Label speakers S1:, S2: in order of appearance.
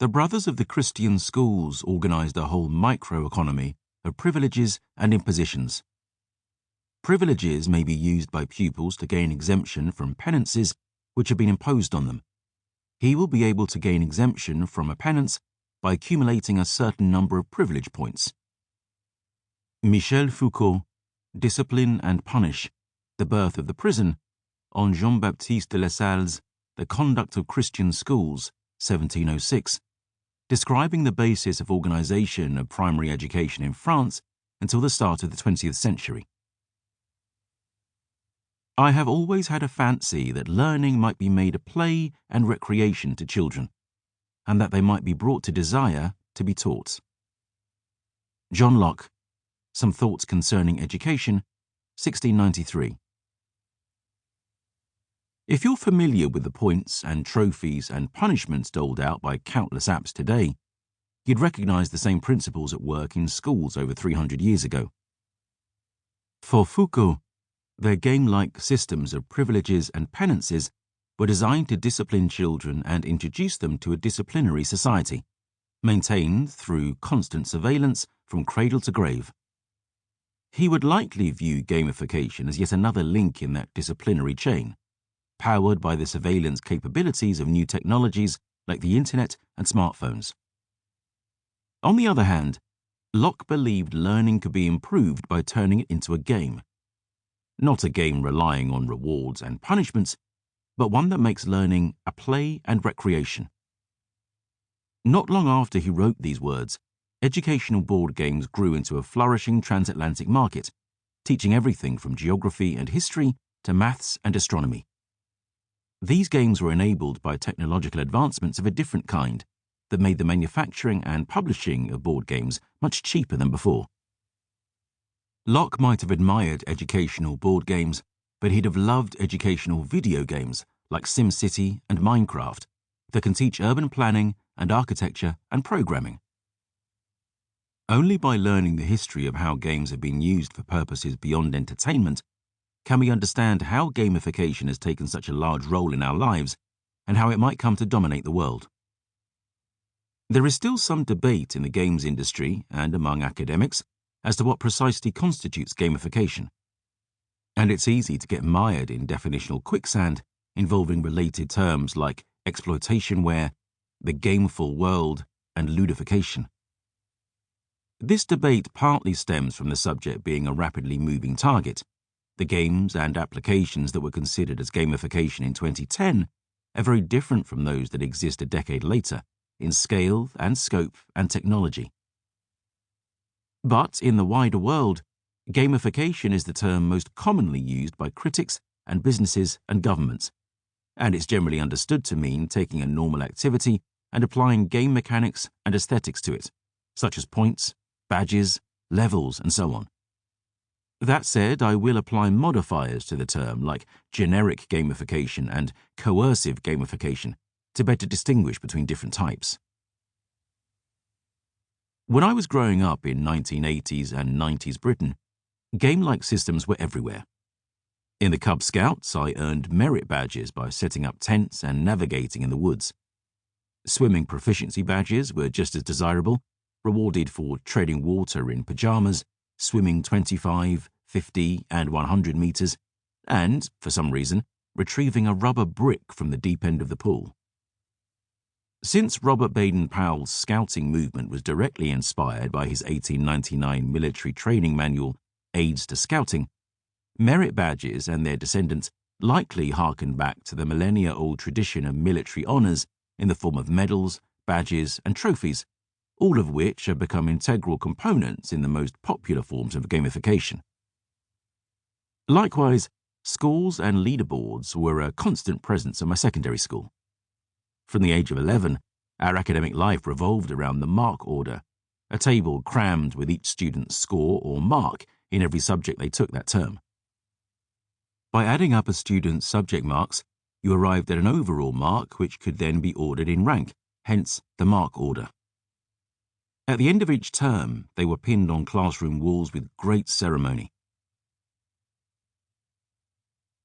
S1: The Brothers of the Christian Schools organized a whole microeconomy of privileges and impositions. Privileges may be used by pupils to gain exemption from penances which have been imposed on them. He will be able to gain exemption from a penance by accumulating a certain number of privilege points. Michel Foucault, Discipline and Punish, The Birth of the Prison, on Jean-Baptiste de Lassalle's The Conduct of Christian Schools, 1706, describing the basis of organization of primary education in France until the start of the 20th century. I have always had a fancy that learning might be made a play and recreation to children, and that they might be brought to desire to be taught. John Locke, Some Thoughts Concerning Education, 1693. If you're familiar with the points and trophies and punishments doled out by countless apps today, you'd recognize the same principles at work in schools over 300 years ago. For Foucault, their game-like systems of privileges and penances were designed to discipline children and introduce them to a disciplinary society, maintained through constant surveillance from cradle to grave. He would likely view gamification as yet another link in that disciplinary chain, powered by the surveillance capabilities of new technologies like the internet and smartphones. On the other hand, Locke believed learning could be improved by turning it into a game. Not a game relying on rewards and punishments, but one that makes learning a play and recreation. Not long after he wrote these words, educational board games grew into a flourishing transatlantic market, teaching everything from geography and history to maths and astronomy. These games were enabled by technological advancements of a different kind that made the manufacturing and publishing of board games much cheaper than before. Locke might have admired educational board games, but he'd have loved educational video games like SimCity and Minecraft that can teach urban planning and architecture and programming. Only by learning the history of how games have been used for purposes beyond entertainment can we understand how gamification has taken such a large role in our lives and how it might come to dominate the world. There is still some debate in the games industry and among academics as to what precisely constitutes gamification. And it's easy to get mired in definitional quicksand involving related terms like exploitationware, the gameful world, and ludification. This debate partly stems from the subject being a rapidly moving target. The games and applications that were considered as gamification in 2010 are very different from those that exist a decade later in scale and scope and technology. But in the wider world, gamification is the term most commonly used by critics and businesses and governments, and it's generally understood to mean taking a normal activity and applying game mechanics and aesthetics to it, such as points, badges, levels, and so on. That said, I will apply modifiers to the term like generic gamification and coercive gamification to better distinguish between different types. When I was growing up in 1980s and 90s Britain, game-like systems were everywhere. In the Cub Scouts, I earned merit badges by setting up tents and navigating in the woods. Swimming proficiency badges were just as desirable, rewarded for treading water in pajamas, swimming 25, 50, and 100 meters, and, for some reason, retrieving a rubber brick from the deep end of the pool. Since Robert Baden-Powell's scouting movement was directly inspired by his 1899 military training manual, Aids to Scouting, merit badges and their descendants likely harken back to the millennia-old tradition of military honors in the form of medals, badges, and trophies, all of which have become integral components in the most popular forms of gamification. Likewise, scores and leaderboards were a constant presence in my secondary school. From the age of 11, our academic life revolved around the mark order, a table crammed with each student's score or mark in every subject they took that term. By adding up a student's subject marks, you arrived at an overall mark which could then be ordered in rank, hence the mark order. At the end of each term, they were pinned on classroom walls with great ceremony.